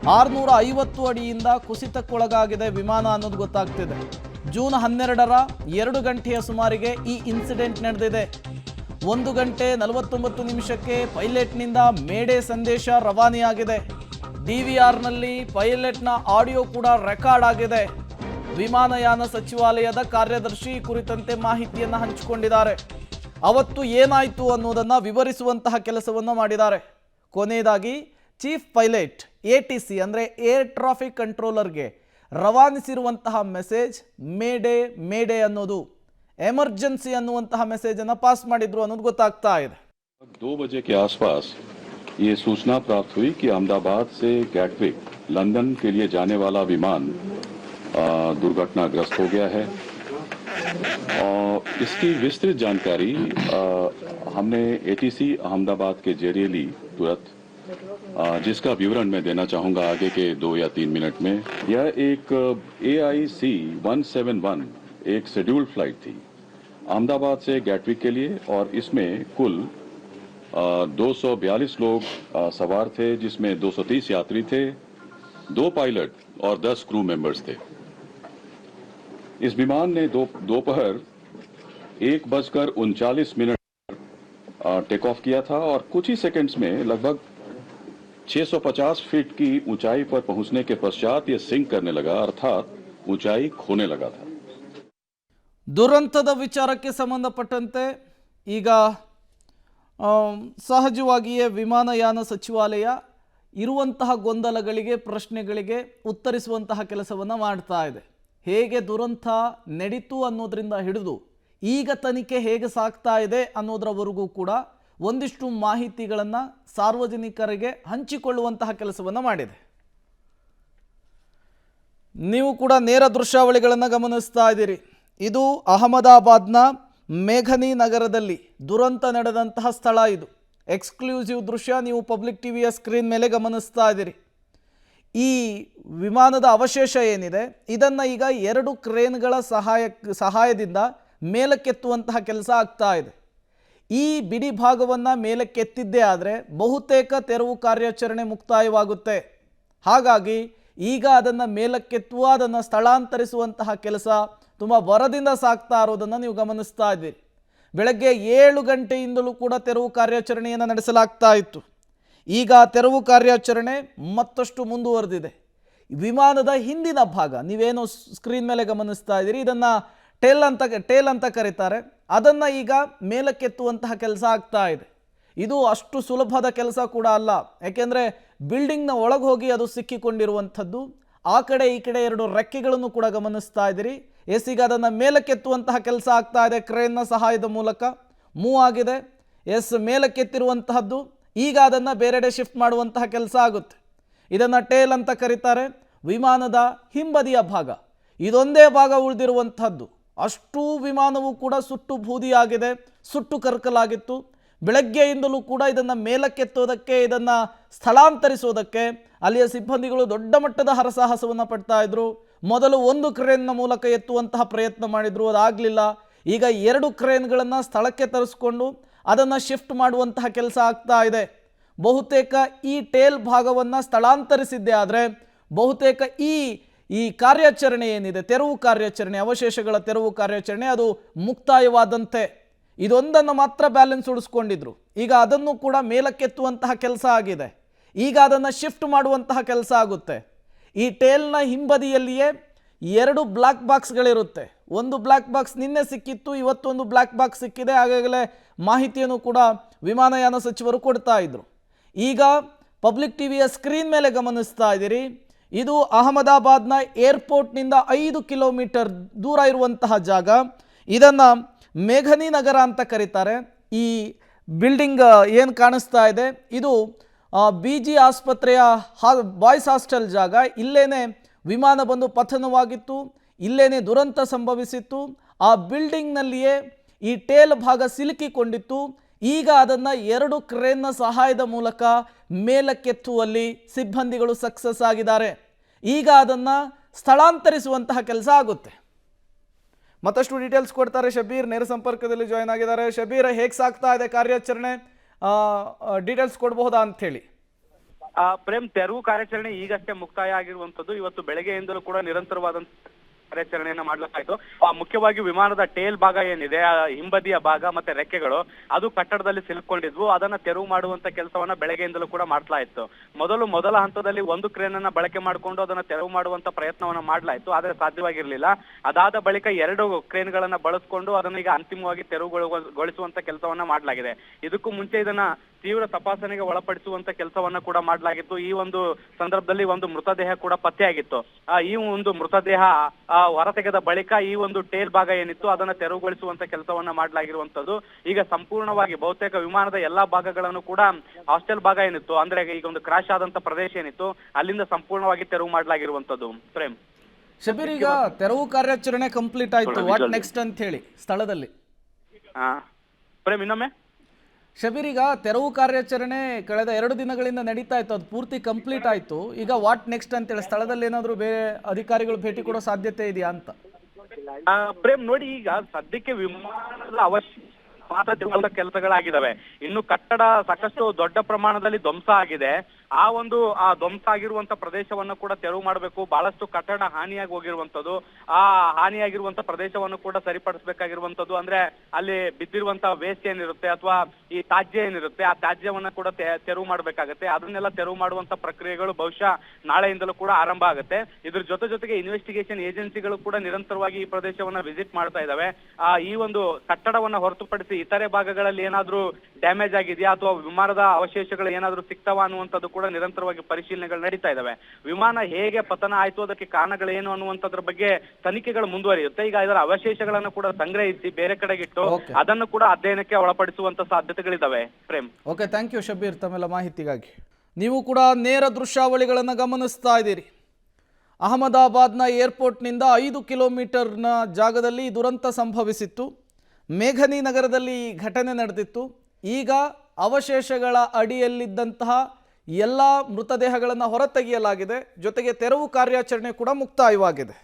650 ಅಡಿಯಿಂದ ಕುಸಿತಕ್ಕೊಳಗಾಗಿದೆ ವಿಮಾನ ಅನ್ನೋದು ಗೊತ್ತಾಗ್ತಿದೆ. ಜೂನ್ 12ರ 2 ಗಂಟೆಯ ಸುಮಾರಿಗೆ ಈ ಇನ್ಸಿಡೆಂಟ್ ನಡೆದಿದೆ. 1 ಗಂಟೆ 49 ನಿಮಿಷಕ್ಕೆ ಪೈಲಟ್ನಿಂದ ಮೇಡೆ ಸಂದೇಶ ರವಾನೆಯಾಗಿದೆ. DVRನಲ್ಲಿ ಪೈಲಟ್ನ ಆಡಿಯೋ ಕೂಡ ರೆಕಾರ್ಡ್ ಆಗಿದೆ. ವಿಮಾನಯಾನ ಸಚಿವಾಲಯದ ಕಾರ್ಯದರ್ಶಿ ಕುರಿತಂತೆ ಮಾಹಿತಿಯನ್ನು ಹಂಚಿಕೊಂಡಿದ್ದಾರೆ. ಅವತ್ತು ಏನಾಯಿತು ಅನ್ನೋದನ್ನು ವಿವರಿಸುವಂತಹ ಕೆಲಸವನ್ನು ಮಾಡಿದ್ದಾರೆ. ಕೊನೆಯದಾಗಿ ಚೀಫ್ ಪೈಲಟ್ ATC ಅಂದರೆ ಏರ್ ಟ್ರಾಫಿಕ್ ಕಂಟ್ರೋಲರ್ಗೆ ರವಾನಿಸಿರುವಂತಹ ಮೆಸೇಜ್ ಮೇಡೆ ಮೇಡೆ ಅನ್ನೋದು ಎಮರ್ಜೆನ್ಸಿ ಅನ್ನುವಂತಹ ಮೆಸೇಜನ್ನು ಪಾಸ್ ಮಾಡಿದ್ರು ಅನ್ನೋದು ಗೊತ್ತಾಗ್ತಾ ಇದೆ. 2 बजे के आसपास ये सूचना प्राप्त हुई कि अहमदाबाद से गैटविक लंदन के लिए जाने वाला विमान दुर्घटनाग्रस्त हो गया है और इसकी विस्तृत जानकारी हमने ATC अहमदाबाद के जरिए ली तुरंत, जिसका विवरण मैं देना चाहूँगा आगे के 2 या 3 मिनट में। यह एक AIC 171 एक शेड्यूल्ड फ्लाइट थी अहमदाबाद से गैटविक के लिए और इसमें कुल 242 लोग सवार थे, जिसमें 230 यात्री थे, 2 पायलट और 10 क्रू मेंबर्स थे। इस विमान ने दोपहर 1:39 टेक ऑफ किया था और कुछ ही सेकंड्स में लगभग 650 फीट की ऊंचाई पर पहुंचने के पश्चात ये सिंक करने लगा, अर्थात ऊंचाई खोने लगा था। ದುರಂತದ ವಿಚಾರಕ್ಕೆ ಸಂಬಂಧಪಟ್ಟಂತೆ ಈಗ ಸಹಜವಾಗಿಯೇ ವಿಮಾನಯಾನ ಸಚಿವಾಲಯ ಇರುವಂತಹ ಗೊಂದಲಗಳಿಗೆ ಪ್ರಶ್ನೆಗಳಿಗೆ ಉತ್ತರಿಸುವಂತಹ ಕೆಲಸವನ್ನು ಮಾಡ್ತಾ ಇದೆ. ಹೇಗೆ ದುರಂತ ನಡೀತು ಅನ್ನೋದರಿಂದ ಹಿಡಿದು ಈಗ ತನಿಖೆ ಹೇಗೆ ಸಾಗ್ತಾ ಇದೆ ಅನ್ನೋದರವರೆಗೂ ಕೂಡ ಒಂದಿಷ್ಟು ಮಾಹಿತಿಗಳನ್ನು ಸಾರ್ವಜನಿಕರಿಗೆ ಹಂಚಿಕೊಳ್ಳುವಂತಹ ಕೆಲಸವನ್ನು ಮಾಡಿದೆ. ನೀವು ಕೂಡ ನೇರ ದೃಶ್ಯಾವಳಿಗಳನ್ನು ಗಮನಿಸ್ತಾ ಇದ್ದೀರಿ. ಇದು ಅಹಮದಾಬಾದ್ನ ಮೇಘನಿ ನಗರದಲ್ಲಿ ದುರಂತ ನಡೆದಂತಹ ಸ್ಥಳ. ಇದು ಎಕ್ಸ್ಕ್ಲೂಸಿವ್ ದೃಶ್ಯ ನೀವು ಪಬ್ಲಿಕ್ ಟಿವಿಯ ಸ್ಕ್ರೀನ್ ಮೇಲೆ ಗಮನಿಸ್ತಾ ಇದ್ದೀರಿ. ಈ ವಿಮಾನದ ಅವಶೇಷ ಏನಿದೆ ಇದನ್ನು ಈಗ 2 ಕ್ರೇನ್ಗಳ ಸಹಾಯದಿಂದ ಮೇಲಕ್ಕೆತ್ತುವಂತಹ ಕೆಲಸ ಆಗ್ತಾ ಇದೆ. ಈ ಬಿಡಿ ಭಾಗವನ್ನು ಮೇಲಕ್ಕೆತ್ತಿದ್ದೇ ಆದರೆ ಬಹುತೇಕ ತೆರವು ಕಾರ್ಯಾಚರಣೆ ಮುಕ್ತಾಯವಾಗುತ್ತೆ. ಹಾಗಾಗಿ ಈಗ ಅದನ್ನು ಮೇಲಕ್ಕೆತ್ತುವ ಅದನ್ನು ಸ್ಥಳಾಂತರಿಸುವಂತಹ ಕೆಲಸ ತುಂಬ ಭರದಿಂದ ಸಾಗ್ತಾ ಇರೋದನ್ನು ನೀವು ಗಮನಿಸ್ತಾ ಇದ್ದೀರಿ. ಬೆಳಗ್ಗೆ 7 ಗಂಟೆಯಿಂದಲೂ ಕೂಡ ತೆರವು ಕಾರ್ಯಾಚರಣೆಯನ್ನು ನಡೆಸಲಾಗ್ತಾ ಇತ್ತು. ಈಗ ತೆರವು ಕಾರ್ಯಾಚರಣೆ ಮತ್ತಷ್ಟು ಮುಂದುವರೆದಿದೆ. ವಿಮಾನದ ಹಿಂದಿನ ಭಾಗ ನೀವೇನು ಸ್ಕ್ರೀನ್ ಮೇಲೆ ಗಮನಿಸ್ತಾ ಇದ್ದೀರಿ, ಇದನ್ನು ಟೇಲ್ ಅಂತ ಕರೀತಾರೆ. ಅದನ್ನು ಈಗ ಮೇಲಕ್ಕೆತ್ತುವಂತಹ ಕೆಲಸ ಆಗ್ತಾ ಇದೆ. ಇದು ಅಷ್ಟು ಸುಲಭದ ಕೆಲಸ ಕೂಡ ಅಲ್ಲ, ಯಾಕೆಂದರೆ ಬಿಲ್ಡಿಂಗ್ನ ಒಳಗೆ ಹೋಗಿ ಅದು ಸಿಕ್ಕಿಕೊಂಡಿರುವಂಥದ್ದು. ಆ ಕಡೆ ಈ ಕಡೆ 2 ರೆಕ್ಕೆಗಳನ್ನು ಕೂಡ ಗಮನಿಸ್ತಾ ಇದ್ದೀರಿ. ಈಗ ಅದನ್ನು ಮೇಲಕ್ಕೆತ್ತುವಂತಹ ಕೆಲಸ ಆಗ್ತಾ ಇದೆ. ಕ್ರೇನ್ನ ಸಹಾಯದ ಮೂಲಕ ಮೂವ್ ಆಗಿದೆ. ಮೇಲಕ್ಕೆತ್ತಿರುವಂತಹದ್ದು ಈಗ ಅದನ್ನು ಬೇರೆಡೆ ಶಿಫ್ಟ್ ಮಾಡುವಂತಹ ಕೆಲಸ ಆಗುತ್ತೆ. ಇದನ್ನು ಟೇಲ್ ಅಂತ ಕರೀತಾರೆ. ವಿಮಾನದ ಹಿಂಬದಿಯ ಭಾಗ ಇದೊಂದೇ ಭಾಗ ಉಳಿದಿರುವಂಥದ್ದು. ಅಷ್ಟೂ ವಿಮಾನವು ಕೂಡ ಸುಟ್ಟು ಬೂದಿಯಾಗಿದೆ, ಸುಟ್ಟು ಕರಕಲಾಗಿತ್ತು. ಬೆಳಗ್ಗೆಯಿಂದಲೂ ಕೂಡ ಇದನ್ನು ಮೇಲಕ್ಕೆತ್ತೋದಕ್ಕೆ, ಇದನ್ನು ಸ್ಥಳಾಂತರಿಸೋದಕ್ಕೆ ಅಲ್ಲಿಯ ಸಿಬ್ಬಂದಿಗಳು ದೊಡ್ಡ ಮಟ್ಟದ ಹರಸಾಹಸವನ್ನು ಪಡ್ತಾ ಇದ್ರು. ಮೊದಲು 1 ಕ್ರೇನ್ನ ಮೂಲಕ ಎತ್ತುವಂತಹ ಪ್ರಯತ್ನ ಮಾಡಿದ್ರು, ಅದಾಗಲಿಲ್ಲ. ಈಗ 2 ಕ್ರೇನ್ಗಳನ್ನು ಸ್ಥಳಕ್ಕೆ ತರಿಸ್ಕೊಂಡು ಅದನ್ನು ಶಿಫ್ಟ್ ಮಾಡುವಂತಹ ಕೆಲಸ ಆಗ್ತಾ ಇದೆ. ಬಹುತೇಕ ಈ ಟೇಲ್ ಭಾಗವನ್ನು ಸ್ಥಳಾಂತರಿಸಿದ್ದೇ ಆದರೆ ಬಹುತೇಕ ಈ ಕಾರ್ಯಾಚರಣೆ ಏನಿದೆ, ತೆರವು ಕಾರ್ಯಾಚರಣೆ, ಅವಶೇಷಗಳ ತೆರವು ಕಾರ್ಯಾಚರಣೆ ಅದು ಮುಕ್ತಾಯವಾದಂತೆ. ಇದೊಂದನ್ನು ಮಾತ್ರ ಬ್ಯಾಲೆನ್ಸ್ ಉಳಿಸ್ಕೊಂಡಿದ್ರು. ಈಗ ಅದನ್ನು ಕೂಡ ಮೇಲಕ್ಕೆತ್ತುವಂತಹ ಕೆಲಸ ಆಗಿದೆ. ಈಗ ಅದನ್ನು ಶಿಫ್ಟ್ ಮಾಡುವಂತಹ ಕೆಲಸ ಆಗುತ್ತೆ. ಈ ಟೇಲ್ನ ಹಿಂಬದಿಯಲ್ಲಿಯೇ 2 ಬ್ಲ್ಯಾಕ್ ಬಾಕ್ಸ್ಗಳಿರುತ್ತೆ. ಒಂದು ಬ್ಲ್ಯಾಕ್ ಬಾಕ್ಸ್ ನಿನ್ನೆ ಸಿಕ್ಕಿತ್ತು, ಇವತ್ತೊಂದು ಬ್ಲ್ಯಾಕ್ ಬಾಕ್ಸ್ ಸಿಕ್ಕಿದೆ. ಆಗಾಗಲೇ ಮಾಹಿತಿಯನ್ನು ಕೂಡ ವಿಮಾನಯಾನ ಸಚಿವರು ಕೊಡ್ತಾ ಇದ್ರು. ಈಗ ಪಬ್ಲಿಕ್ ಟಿವಿಯ ಸ್ಕ್ರೀನ್ ಮೇಲೆ ಗಮನಿಸ್ತಾ ಇದ್ದೀರಿ. ಇದು ಅಹಮದಾಬಾದ್ನ ಏರ್ಪೋರ್ಟ್ನಿಂದ 5 ಕಿಲೋಮೀಟರ್ ದೂರ ಇರುವಂತಹ ಜಾಗ. ಇದನ್ನು ಮೇಘನಿ ನಗರ ಅಂತ ಕರೀತಾರೆ. ಈ ಬಿಲ್ಡಿಂಗ್ ಏನು ಕಾಣಿಸ್ತಾ ಇದೆ ಇದು BG ಆಸ್ಪತ್ರೆಯ ಬಾಯ್ಸ್ ಹಾಸ್ಟೆಲ್ ಜಾಗ. ಇಲ್ಲೇನೆ ವಿಮಾನ ಬಂದು ಪತನವಾಗಿತ್ತು, ಇಲ್ಲೇನೆ ದುರಂತ ಸಂಭವಿಸಿತ್ತು. ಆ ಬಿಲ್ಡಿಂಗ್ನಲ್ಲಿಯೇ ಈ ಟೇಲ್ ಭಾಗ ಸಿಲುಕಿಕೊಂಡಿತ್ತು. ಈಗ ಅದನ್ನು 2 ಕ್ರೇನ್ನ ಸಹಾಯದ ಮೂಲಕ ಮೇಲಕ್ಕೆತ್ತುವಲ್ಲಿ ಸಿಬ್ಬಂದಿಗಳು ಸಕ್ಸಸ್ ಆಗಿದ್ದಾರೆ. ಈಗ ಅದನ್ನು ಸ್ಥಳಾಂತರಿಸುವಂತಹ ಕೆಲಸ ಆಗುತ್ತೆ. ಮತ್ತಷ್ಟು ಡೀಟೇಲ್ಸ್ ಕೊಡ್ತಾರೆ ಶಬೀರ್, ನೇರ ಸಂಪರ್ಕದಲ್ಲಿ ಜಾಯ್ನ್ ಆಗಿದ್ದಾರೆ. ಶಬೀರ್, ಹೇಗೆ ಸಾಗ್ತಾ ಇದೆ ಕಾರ್ಯಾಚರಣೆ, ಡೀಟೇಲ್ಸ್ ಕೊಡಬಹುದಾ ಅಂತ ಹೇಳಿ? ಪ್ರೇಮ್, ತೆರವು ಕಾರ್ಯಾಚರಣೆ ಈಗಷ್ಟೇ ಮುಕ್ತಾಯ ಆಗಿರುವಂತದ್ದು. ಇವತ್ತು ಬೆಳಗ್ಗೆಯಿಂದಲೂ ಕೂಡ ನಿರಂತರವಾದಂತ ಕಾರ್ಯಾಚರಣೆಯನ್ನ ಮಾಡಲಾಯಿತು. ಮುಖ್ಯವಾಗಿ ವಿಮಾನದ ಟೇಲ್ ಭಾಗ ಏನಿದೆ, ಹಿಂಬದಿಯ ಭಾಗ ಮತ್ತೆ ರೆಕ್ಕೆಗಳು ಅದು ಕಟ್ಟಡದಲ್ಲಿ ಸಿಲುಕೊಂಡಿದ್ವು. ಅದನ್ನ ತೆರವು ಮಾಡುವಂತ ಕೆಲಸವನ್ನ ಬೆಳಗ್ಗೆಯಿಂದಲೂ ಕೂಡ ಮಾಡ್ಲಾಯಿತು. ಮೊದಲ ಹಂತದಲ್ಲಿ ಒಂದು ಕ್ರೇನ್ ಅನ್ನ ಬಳಕೆ ಮಾಡಿಕೊಂಡು ಅದನ್ನ ತೆರವು ಮಾಡುವಂತ ಪ್ರಯತ್ನವನ್ನ ಮಾಡ್ಲಾಯಿತು, ಆದ್ರೆ ಸಾಧ್ಯವಾಗಿರ್ಲಿಲ್ಲ. ಅದಾದ ಬಳಿಕ 2 ಕ್ರೇನ್ ಗಳನ್ನ ಬಳಸ್ಕೊಂಡು ಅದನ್ನ ಈಗ ಅಂತಿಮವಾಗಿ ತೆರವುಗೊಳಿಸುವಂತ ಕೆಲಸವನ್ನ ಮಾಡಲಾಗಿದೆ. ಇದಕ್ಕೂ ಮುಂಚೆ ಇದನ್ನ ತೀವ್ರ ತಪಾಸಣೆಗೆ ಒಳಪಡಿಸುವಂತ ಕೆಲಸವನ್ನ ಕೂಡ ಮಾಡಲಾಗಿತ್ತು. ಈ ಒಂದು ಸಂದರ್ಭದಲ್ಲಿ ಒಂದು ಮೃತದೇಹ ಕೂಡ ಪತ್ತೆಯಾಗಿತ್ತು. ಈ ಒಂದು ಮೃತದೇಹ ಹೊರತೆಗೆದ ಬಳಿಕ ಈ ಒಂದು ಟೇಲ್ ಭಾಗ ಏನಿತ್ತು ಅದನ್ನ ತೆರವುಗೊಳಿಸುವಂತ ಕೆಲಸವನ್ನ ಮಾಡಲಾಗಿರುವಂತದ್ದು. ಈಗ ಸಂಪೂರ್ಣವಾಗಿ ಬಹುತೇಕ ವಿಮಾನದ ಎಲ್ಲಾ ಭಾಗಗಳನ್ನು ಕೂಡ ಹಾಸ್ಟೆಲ್ ಭಾಗ ಏನಿತ್ತು, ಅಂದ್ರೆ ಈಗ ಒಂದು ಕ್ರಾಶ್ ಆದಂತ ಪ್ರದೇಶ ಏನಿತ್ತು ಅಲ್ಲಿಂದ ಸಂಪೂರ್ಣವಾಗಿ ತೆರವು ಮಾಡಲಾಗಿರುವಂತದ್ದು. ಪ್ರೇಮ್, ಶಬೀರ್, ಈಗ ತೆರವು ಕಾರ್ಯಾಚರಣೆ ಕಂಪ್ಲೀಟ್ ಆಯ್ತು, ವಾಟ್ ನೆಕ್ಸ್ಟ್ ಅಂತ ಹೇಳಿ ಸ್ಥಳದಲ್ಲಿ? ಪ್ರೇಮ್ ಇನ್ನೊಮ್ಮೆ. ಶಬೀರ್, ಈಗ ತೆರವು ಕಾರ್ಯಾಚರಣೆ ಕಳೆದ 2 ದಿನಗಳಿಂದ ನಡೀತಾ ಇತ್ತು, ಅದು ಪೂರ್ತಿ ಕಂಪ್ಲೀಟ್ ಆಯ್ತು. ಈಗ ವಾಟ್ ನೆಕ್ಸ್ಟ್ ಅಂತೇಳಿ ಸ್ಥಳದಲ್ಲಿ ಏನಾದರೂ ಬೇರೆ ಅಧಿಕಾರಿಗಳು ಭೇಟಿ ಕೊಡೋ ಸಾಧ್ಯತೆ ಇದೆಯಾ ಅಂತ? ಪ್ರೇಮ್ ನೋಡಿ, ಈಗ ಸದ್ಯಕ್ಕೆ ವಿಮಾನದ ಕೆಲಸಗಳಾಗಿದ್ದಾವೆ. ಇನ್ನು ಕಟ್ಟಡ ಸಾಕಷ್ಟು ದೊಡ್ಡ ಪ್ರಮಾಣದಲ್ಲಿ ಧ್ವಂಸ ಆಗಿದೆ. ಆ ಧ್ವಂಸ ಆಗಿರುವಂತ ಪ್ರದೇಶವನ್ನು ಕೂಡ ತೆರವು ಮಾಡಬೇಕು. ಬಹಳಷ್ಟು ಕಟ್ಟಡ ಹಾನಿಯಾಗಿ ಹೋಗಿರುವಂತದ್ದು, ಆ ಹಾನಿಯಾಗಿರುವಂತ ಪ್ರದೇಶವನ್ನು ಕೂಡ ಸರಿಪಡಿಸಬೇಕಾಗಿರುವಂತದ್ದು. ಅಂದ್ರೆ ಅಲ್ಲಿ ಬಿದ್ದಿರುವಂತ ವೇಸ್ಟ್ ಏನಿರುತ್ತೆ ಅಥವಾ ಈ ತ್ಯಾಜ್ಯ ಏನಿರುತ್ತೆ ಆ ತ್ಯಾಜ್ಯವನ್ನ ಕೂಡ ತೆರವು ಮಾಡ್ಬೇಕಾಗತ್ತೆ. ಅದನ್ನೆಲ್ಲ ತೆರವು ಮಾಡುವಂತ ಪ್ರಕ್ರಿಯೆಗಳು ಬಹುಶಃ ನಾಳೆಯಿಂದಲೂ ಕೂಡ ಆರಂಭ ಆಗುತ್ತೆ. ಇದ್ರ ಜೊತೆಗೆ ಇನ್ವೆಸ್ಟಿಗೇಷನ್ ಏಜೆನ್ಸಿಗಳು ಕೂಡ ನಿರಂತರವಾಗಿ ಈ ಪ್ರದೇಶವನ್ನ ವಿಸಿಟ್ ಮಾಡ್ತಾ ಇದಾವೆ. ಈ ಒಂದು ಕಟ್ಟಡವನ್ನ ಹೊರತುಪಡಿಸಿ ಇತರೆ ಭಾಗಗಳಲ್ಲಿ ಏನಾದ್ರೂ ಡ್ಯಾಮೇಜ್ ಆಗಿದೆಯಾ ಅಥವಾ ವಿಮಾನದ ಅವಶೇಷಗಳು ಏನಾದ್ರೂ ಸಿಗ್ತಾವ ಅನ್ನುವಂಥದ್ದು ಕೂಡ ನಿರಂತರವಾಗಿ ಪರಿಶೀಲನೆಗಳು ನಡೀತಾ ಇದಾವೆ. ವಿಮಾನ ಹೇಗೆ ಪತನ ಆಯ್ತು, ಅದಕ್ಕೆ ಕಾರಣಗಳೇನು ಅನ್ನುವಂಥದ್ರ ಬಗ್ಗೆ ತನಿಖೆಗಳು ಮುಂದುವರಿಯುತ್ತೆ. ಈಗ ಇದರ ಅವಶೇಷಗಳನ್ನು ಕೂಡ ಸಂಗ್ರಹಿಸಿ ಬೇರೆ ಕಡೆಗಿಟ್ಟು ಅದನ್ನು ಕೂಡ ಅಧ್ಯಯನಕ್ಕೆ ಒಳಪಡಿಸುವಂತ ಸಾಧ್ಯತೆಗಳಿದಾವೆ. Prem, okay, thank you Shabeer ತಮ್ಮೆಲ್ಲ ಮಾಹಿತಿಗಾಗಿ. ನೀವು ಕೂಡ ನೇರ ದೃಶ್ಯಾವಳಿಗಳನ್ನು ಗಮನಿಸ್ತಾ ಇದ್ದೀರಿ. ಅಹಮದಾಬಾದ್ನ ಏರ್ಪೋರ್ಟ್ನಿಂದ 5 ಕಿಲೋಮೀಟರ್ನ ಜಾಗದಲ್ಲಿ ದುರಂತ ಸಂಭವಿಸಿತ್ತು. ಮೇಘನಿ ನಗರದಲ್ಲಿ ಈ ಘಟನೆ ನಡೆದಿತ್ತು. ಈಗ ಅವಶೇಷಗಳ ಅಡಿಯಲ್ಲಿದ್ದಂತಹ ಎಲ್ಲ ಮೃತದೇಹಗಳನ್ನು ಹೊರತೆಗೆಯಲಾಗಿದೆ. ಜೊತೆಗೆ ತೆರವು ಕಾರ್ಯಾಚರಣೆ ಕೂಡ ಮುಕ್ತಾಯವಾಗಿದೆ.